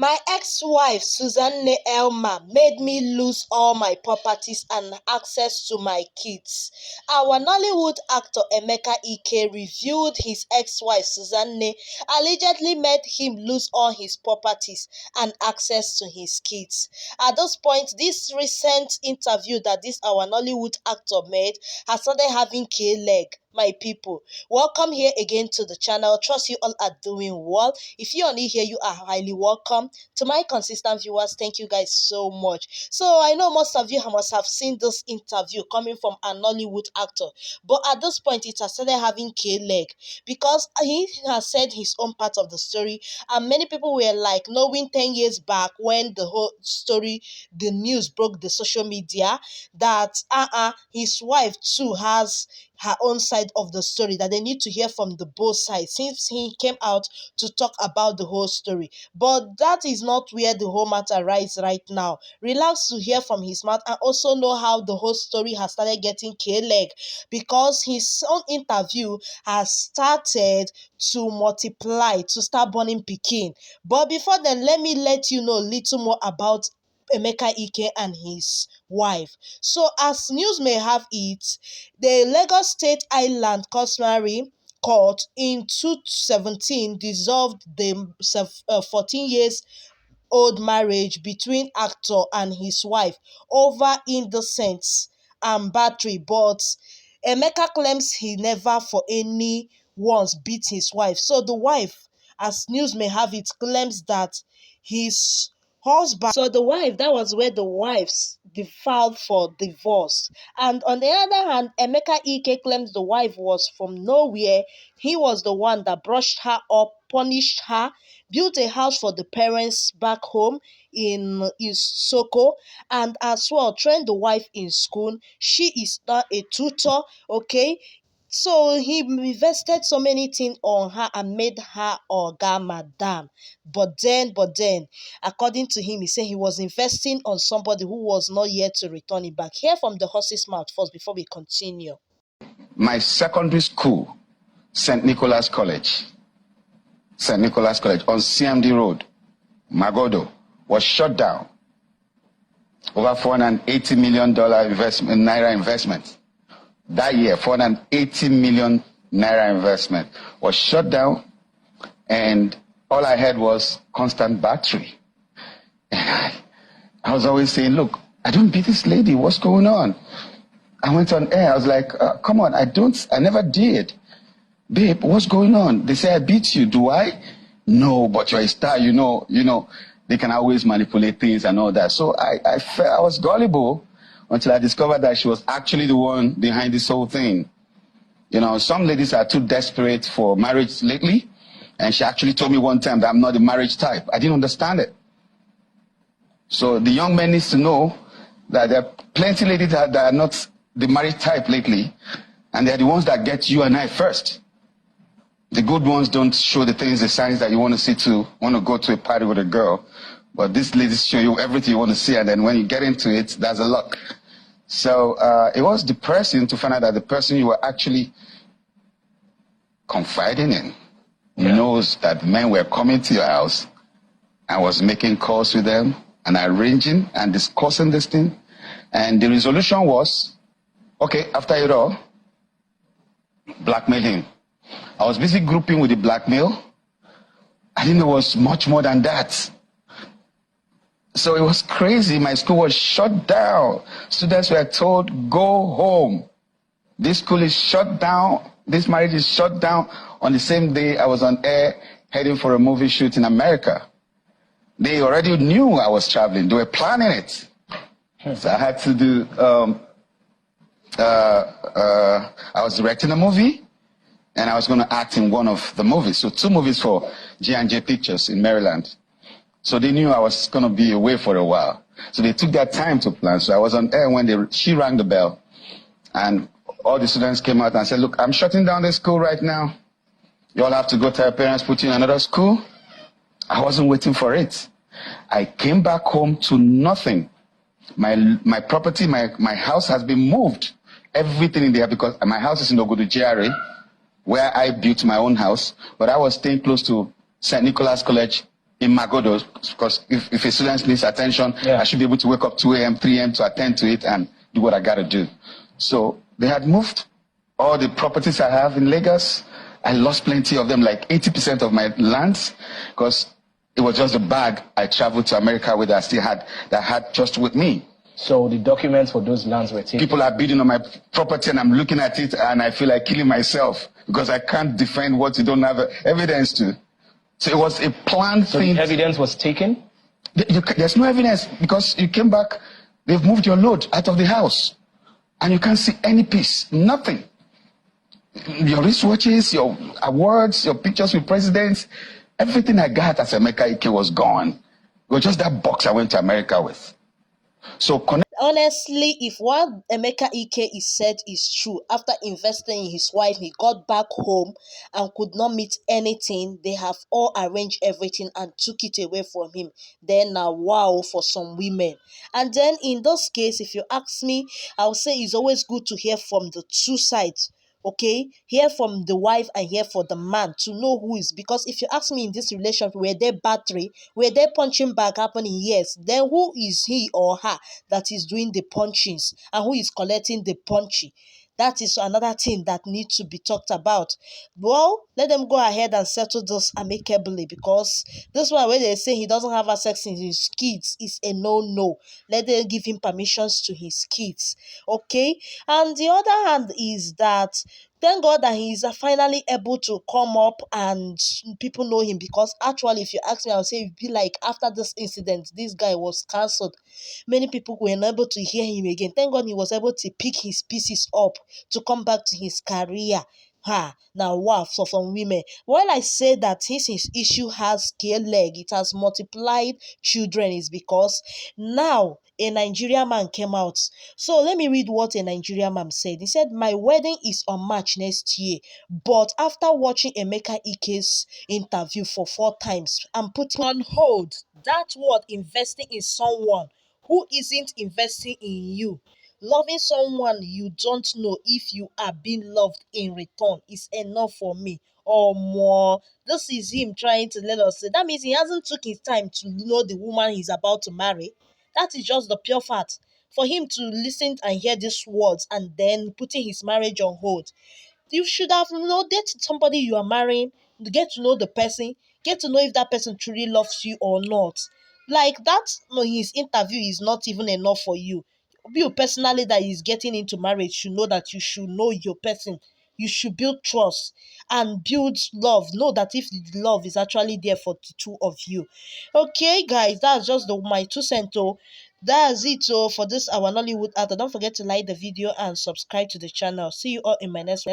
My ex-wife, Susanne Elma, made me lose all my properties and access to my kids. Our Nollywood actor Emeka revealed his ex-wife Susanne allegedly made him lose all his properties and access to his kids. At this point, this recent interview that this our Nollywood actor made has started having K-leg. My people, welcome here again to the channel. Trust you all are doing well. If you're new here, you are highly welcome. To my consistent viewers, thank you guys so much. So I know most of you must have seen this interview coming from a Nollywood actor, but at this point it has started having K-leg because he has said his own part of the story, and many people were like knowing 10 years back when the whole story, the news broke the social media, that his wife too has her own side of the story, that they need to hear from the both sides since he came out to talk about the whole story. But that is not where the whole matter lies right now. Relax to hear from his mouth and also know how the whole story has started getting K-leg, because his own interview has started to multiply, to start burning pikin. But before then, let me let you know a little more about Emeka and his wife. So, as news may have it, the Lagos State Island Customary Court in 2017 dissolved the 14 years old marriage between actor and his wife over indecent and battery, but Emeka claims he never for any once beat his wife. So the wife, as news may have it, claims that his husband, so the wife, that was where the wives filed for divorce. And on the other hand, Emeka claims the wife was from nowhere. He was the one that brushed her up, punished her, built a house for the parents back home in Isoko, and as well trained the wife in school. She is now a tutor, okay? So he invested so many things on her and made her Oga Madam. But then, according to him, he said he was investing on somebody who was not yet to return it back. Hear from the horse's mouth first before we continue. My secondary school, St. Nicholas College on CMD Road, Magodo, was shut down. Over $480 million naira investment. That year, 480 million naira investment was shut down, and all I had was constant battery. And I was always saying, look, I don't beat this lady. What's going on? I went on air. I was like, come on, I never did. Babe, what's going on? They say I beat you. Do I? No, but you're a star. You know, they can always manipulate things and all that. So I was gullible until I discovered that she was actually the one behind this whole thing. You know, some ladies are too desperate for marriage lately, and she actually told me one time that I'm not the marriage type. I didn't understand it. So the young men need to know that there are plenty of ladies that are not the marriage type lately, and they're the ones that get you and I first. The good ones don't show the things, the signs that you want to see want to go to a party with a girl. But these ladies show you everything you want to see, and then when you get into it, there's a lot. So it was depressing to find out that the person you were actually confiding in knows that men were coming to your house and was making calls with them and arranging and discussing this thing. And the resolution was, okay, after it all, blackmail him. I was busy grouping with the blackmail. I didn't know it was much more than that. So it was crazy. My school was shut down. Students were told, go home. This school is shut down. This marriage is shut down. On the same day, I was on air heading for a movie shoot in America. They already knew I was traveling. They were planning it. So I had to do, I was directing a movie, and I was going to act in one of the movies. So 2 movies for J&J Pictures in Maryland. So they knew I was going to be away for a while. So they took their time to plan. So I was on air when she rang the bell. And all the students came out and said, look, I'm shutting down this school right now. You all have to go to your parents, put you in another school. I wasn't waiting for it. I came back home to nothing. My property, my house has been moved. Everything in there, because my house is in Ogudu GRA, where I built my own house. But I was staying close to St. Nicholas College in Magodo, because if a student needs attention, I should be able to wake up 2 a.m., 3 a.m. to attend to it and do what I got to do. So they had moved all the properties I have in Lagos. I lost plenty of them, like 80% of my lands, because it was just a bag I traveled to America with that I still had, that I had just with me. So the documents for those lands were taken. People are bidding on my property and I'm looking at it and I feel like killing myself because I can't defend what you don't have evidence to. So it was a planned thing. The evidence was taken? There's no evidence because you came back, they've moved your load out of the house and you can't see any piece, nothing. Your wristwatches, your awards, your pictures with presidents, everything I got as Emeka Ike was gone. It was just that box I went to America with. So honestly, if what Emeka Ike is said is true, after investing in his wife, he got back home and could not meet anything. They have all arranged everything and took it away from him. Then now, wow, for some women. And then in those case, if you ask me, I'll say it's always good to hear from the two sides. Okay, hear from the wife and hear from the man to know who is, because if you ask me, in this relationship, were there battery, were there punching bag happening? Yes. Then who is he or her that is doing the punchings and who is collecting the punchy? That is another thing that needs to be talked about. Well, let them go ahead and settle this amicably, because this one where they say he doesn't have access to his kids is a no-no. Let them give him permissions to his kids. Okay? And the other hand is that thank God that he is finally able to come up and people know him, because actually, if you ask me, I'll say it'd be like after this incident, this guy was cancelled. Many people were not able to hear him again. Thank God he was able to pick his pieces up to come back to his career. Now wow, for some women. While I say that his issue has scale leg, it has multiplied children, is because now a Nigerian man came out. So let me read what a Nigerian man said. He said, "My wedding is on March next year, but after watching Emeka Ike's interview for 4 times, I'm putting on hold that word investing in someone who isn't investing in you. Loving someone you don't know if you are being loved in return is enough for me." Or more. This is him trying to let us say. That means he hasn't took his time to know the woman he's about to marry. That is just the pure fact. For him to listen and hear these words and then putting his marriage on hold, you should have date somebody you are marrying, get to know the person, get to know if that person truly loves you or not. Like that, no, his interview is not even enough for you. You personally that is getting into marriage should know that you should know your person. You should build trust and build love. Know that if the love is actually there for the two of you. Okay, guys, that's just my 2 cents. Oh. That's it for this our Nollywood art. Don't forget to like the video and subscribe to the channel. See you all in my next